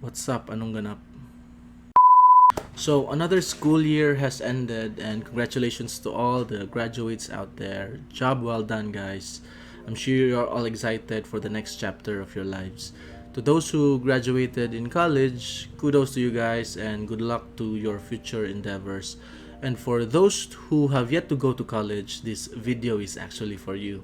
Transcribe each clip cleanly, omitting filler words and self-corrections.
What's up? Anong ganap? So, another school year has ended, and congratulations to all the graduates out there. Job well done, guys. I'm sure you're all excited for the next chapter of your lives. To those who graduated in college, kudos to you guys, and good luck to your future endeavors. And for those who have yet to go to college, this video is actually for you.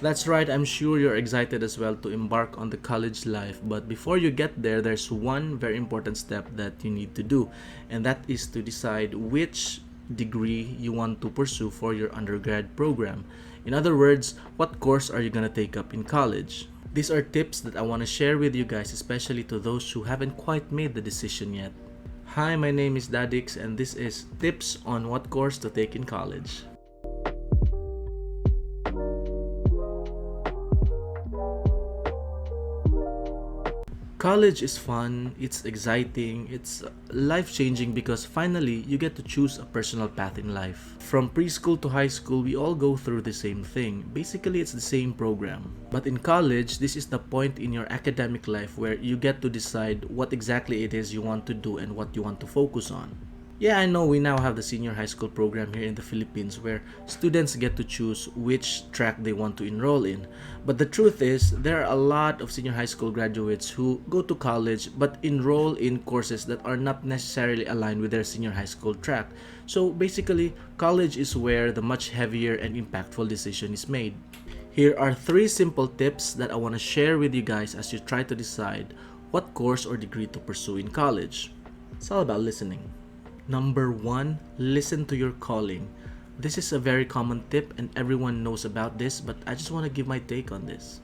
That's right, I'm sure you're excited as well to embark on the college life. But before you get there, there's one very important step that you need to do, and that is to decide which degree you want to pursue for your undergrad program. In other words, what course are you going to take up in college? These are tips that I want to share with you guys, especially to those who haven't quite made the decision yet. Hi, my name is Dadix, and this is Tips on What Course to Take in College. College is fun, it's exciting, it's life changing because finally you get to choose a personal path in life. From preschool to high school, we all go through the same thing. Basically, it's the same program. But in college, this is the point in your academic life where you get to decide what exactly it is you want to do and what you want to focus on. Yeah, I know we now have the senior high school program here in the Philippines where students get to choose which track they want to enroll in. But the truth is, there are a lot of senior high school graduates who go to college but enroll in courses that are not necessarily aligned with their senior high school track. So basically, college is where the much heavier and impactful decision is made. Here are 3 simple tips that I want to share with you guys as you try to decide what course or degree to pursue in college. It's all about listening. Number 1, listen to your calling. This is a very common tip and everyone knows about this, but I just want to give my take on this.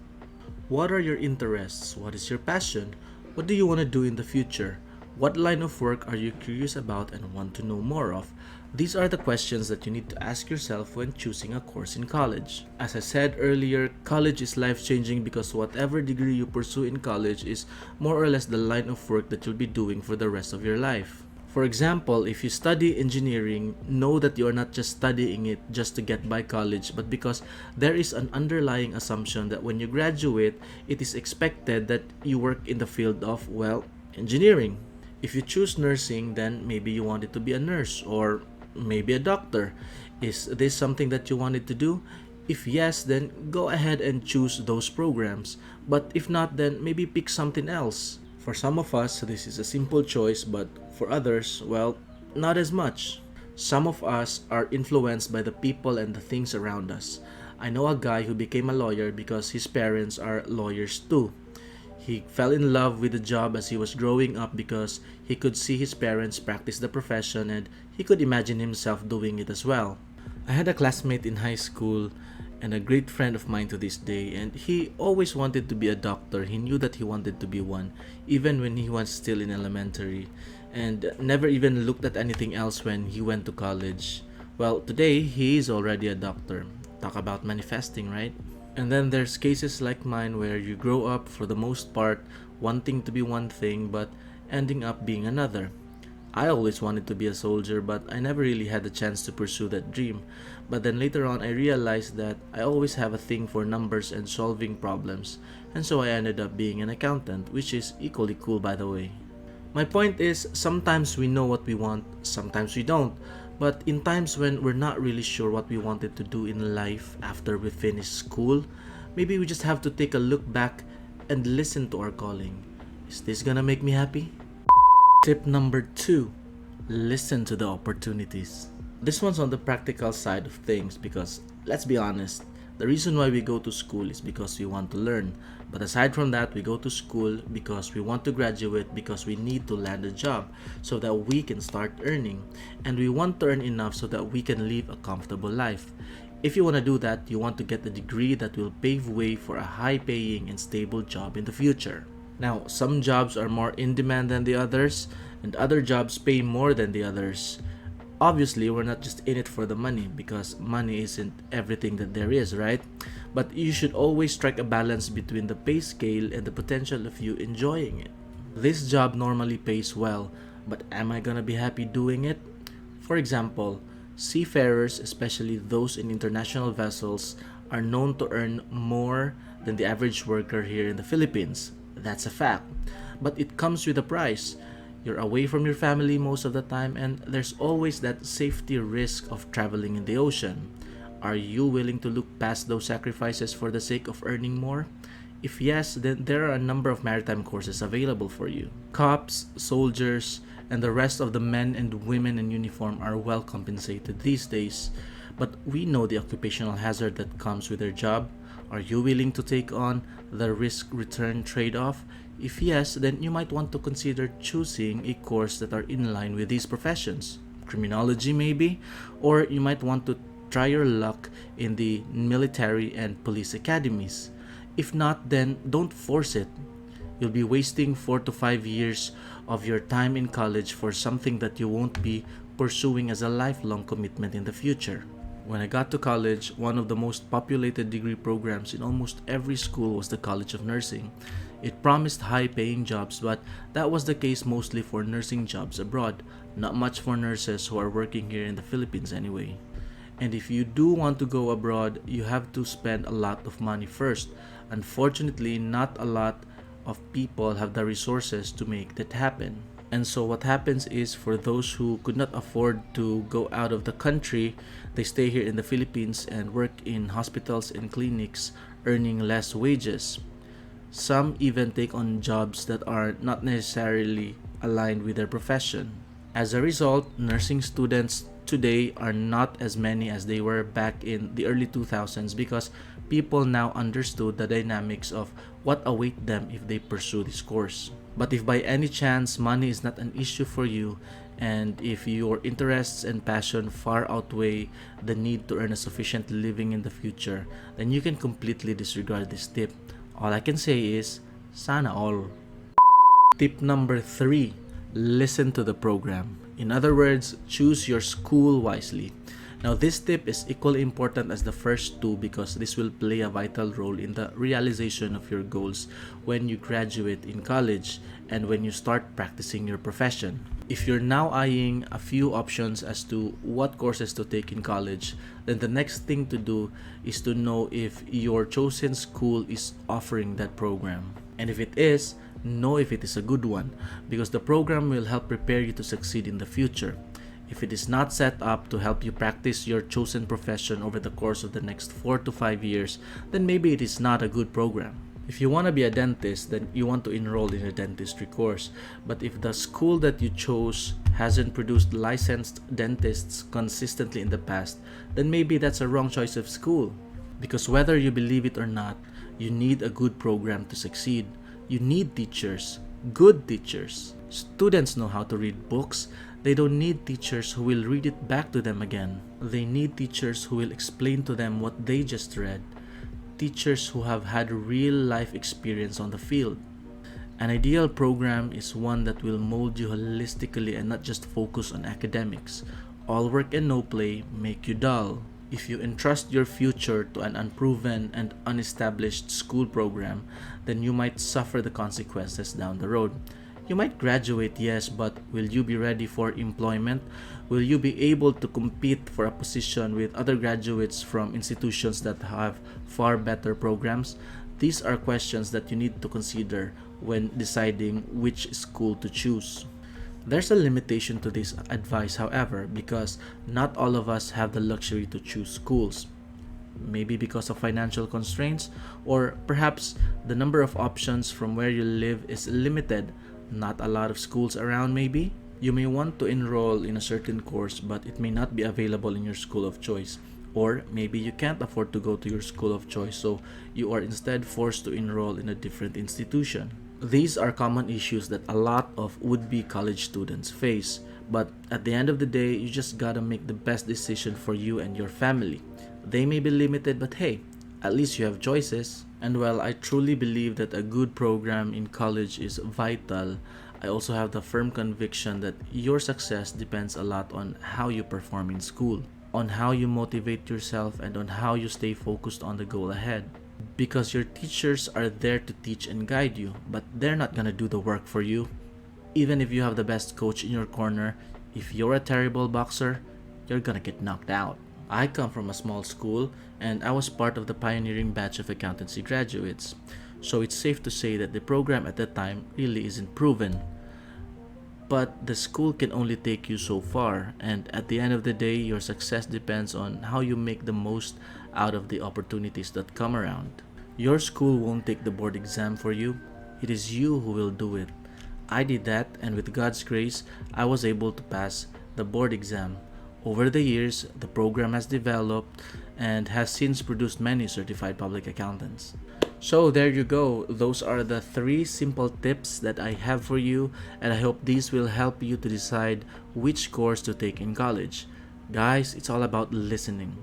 What are your interests? What is your passion? What do you want to do in the future? What line of work are you curious about and want to know more of? These are the questions that you need to ask yourself when choosing a course in college. As I said earlier, college is life-changing because whatever degree you pursue in college is more or less the line of work that you'll be doing for the rest of your life. For example, if you study engineering, know that you are not just studying it just to get by college, but because there is an underlying assumption that when you graduate, it is expected that you work in the field of, well, engineering. If you choose nursing, then maybe you wanted to be a nurse or maybe a doctor. Is this something that you wanted to do? If yes, then go ahead and choose those programs. But if not, then maybe pick something else. For some of us, this is a simple choice, but for others, well, not as much. Some of us are influenced by the people and the things around us. I know a guy who became a lawyer because his parents are lawyers too. He fell in love with the job as he was growing up because he could see his parents practice the profession and he could imagine himself doing it as well. I had a classmate in high school and a great friend of mine to this day, and he always wanted to be a doctor. He knew that he wanted to be one, even when he was still in elementary, and never even looked at anything else when he went to college. Well, today he is already a doctor. Talk about manifesting, right? And then there's cases like mine where you grow up for the most part wanting to be one thing but ending up being another. I always wanted to be a soldier, but I never really had the chance to pursue that dream. But then later on, I realized that I always have a thing for numbers and solving problems, and so I ended up being an accountant, which is equally cool, by the way. My point is, sometimes we know what we want, sometimes we don't. But in times when we're not really sure what we wanted to do in life after we finish school, maybe we just have to take a look back and listen to our calling. Is this gonna make me happy? Tip number 2, listen to the opportunities. This one's on the practical side of things because, let's be honest, the reason why we go to school is because we want to learn. But aside from that, we go to school because we want to graduate because we need to land a job so that we can start earning. And we want to earn enough so that we can live a comfortable life. If you want to do that, you want to get a degree that will pave way for a high-paying and stable job in the future. Now, some jobs are more in demand than the others, and other jobs pay more than the others. Obviously, we're not just in it for the money because money isn't everything that there is, right? But you should always strike a balance between the pay scale and the potential of you enjoying it. This job normally pays well, but am I gonna be happy doing it? For example, seafarers, especially those in international vessels, are known to earn more than the average worker here in the Philippines. That's a fact. but it comes with a price. You're away from your family most of the time, and there's always that safety risk of traveling in the ocean. Are you willing to look past those sacrifices for the sake of earning more? If yes, then there are a number of maritime courses available for you. Cops, soldiers, and the rest of the men and women in uniform are well compensated these days, but we know the occupational hazard that comes with their job. Are you willing to take on the risk return trade off? If yes, then you might want to consider choosing a course that are in line with these professions. Criminology, maybe? Or you might want to try your luck in the military and police academies. If not, then don't force it. You'll be wasting 4 to 5 years of your time in college for something that you won't be pursuing as a lifelong commitment in the future. When I got to college, one of the most populated degree programs in almost every school was the College of Nursing. It promised high paying jobs, but that was the case mostly for nursing jobs abroad, not much for nurses who are working here in the Philippines anyway. And if you do want to go abroad, you have to spend a lot of money first. Unfortunately, not a lot of people have the resources to make that happen. And so what happens is, for those who could not afford to go out of the country, they stay here in the Philippines and work in hospitals and clinics, earning less wages. Some even take on jobs that are not necessarily aligned with their profession. As a result, nursing students today are not as many as they were back in the early 2000s, because people now understood the dynamics of what await them if they pursue this course. But if by any chance money is not an issue for you, and if your interests and passion far outweigh the need to earn a sufficient living in the future, then you can completely disregard this tip. All I can say is, sana all. Tip number 3. Listen to the program. In other words, choose your school wisely. Now, this tip is equally important as the first two, because this will play a vital role in the realization of your goals when you graduate in college and when you start practicing your profession. If you're now eyeing a few options as to what courses to take in college, then the next thing to do is to know if your chosen school is offering that program. And if it is, know if it is a good one, because the program will help prepare you to succeed in the future. If it is not set up to help you practice your chosen profession over the course of the next 4 to 5 years, then maybe it is not a good program. If you want to be a dentist, then you want to enroll in a dentistry course. But if the school that you chose hasn't produced licensed dentists consistently in the past, then maybe that's a wrong choice of school. Because whether you believe it or not, you need a good program to succeed. You need teachers, good teachers. Students know how to read books. They don't need teachers who will read it back to them again. They need teachers who will explain to them what they just read. Teachers who have had real life experience on the field. An ideal program is one that will mold you holistically and not just focus on academics. All work and no play make you dull. If you entrust your future to an unproven and unestablished school program, then you might suffer the consequences down the road. You might graduate, yes, but will you be ready for employment? Will you be able to compete for a position with other graduates from institutions that have far better programs? These are questions that you need to consider when deciding which school to choose. There's a limitation to this advice, however, because not all of us have the luxury to choose schools. Maybe because of financial constraints, or perhaps the number of options from where you live is limited. Not a lot of schools around, maybe. You may want to enroll in a certain course, but it may not be available in your school of choice. Or maybe you can't afford to go to your school of choice, so you are instead forced to enroll in a different institution. These are common issues that a lot of would-be college students face, but at the end of the day, you just gotta make the best decision for you and your family. They may be limited, but hey, at least you have choices. And while I truly believe that a good program in college is vital, I also have the firm conviction that your success depends a lot on how you perform in school, on how you motivate yourself, and on how you stay focused on the goal ahead. Because your teachers are there to teach and guide you, but they're not gonna do the work for you. Even if you have the best coach in your corner, if you're a terrible boxer, you're gonna get knocked out. I come from a small school, and I was part of the pioneering batch of accountancy graduates. So it's safe to say that the program at that time really isn't proven. But the school can only take you so far, and at the end of the day, your success depends on how you make the most out of the opportunities that come around. Your school won't take the board exam for you, it is you who will do it. I did that, and with God's grace, I was able to pass the board exam. Over the years, the program has developed and has since produced many certified public accountants. So, there you go. Those are the three simple tips that I have for you, and I hope these will help you to decide which course to take in college. Guys, it's all about listening.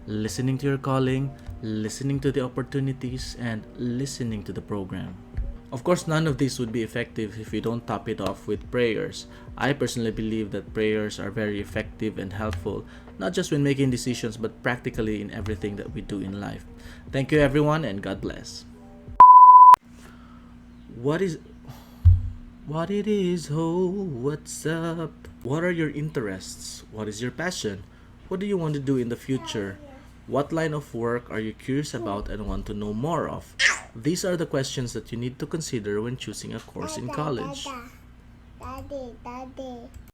Listening to your calling, listening to the opportunities, and listening to the program. Of course, none of this would be effective if we don't top it off with prayers. I personally believe that prayers are very effective and helpful, not just when making decisions, but practically in everything that we do in life. Thank you, everyone, and God bless. What is. What it is, oh, what's up? What are your interests? What is your passion? What do you want to do in the future? What line of work are you curious about and want to know more of? These are the questions that you need to consider when choosing a course in college. Daddy, daddy.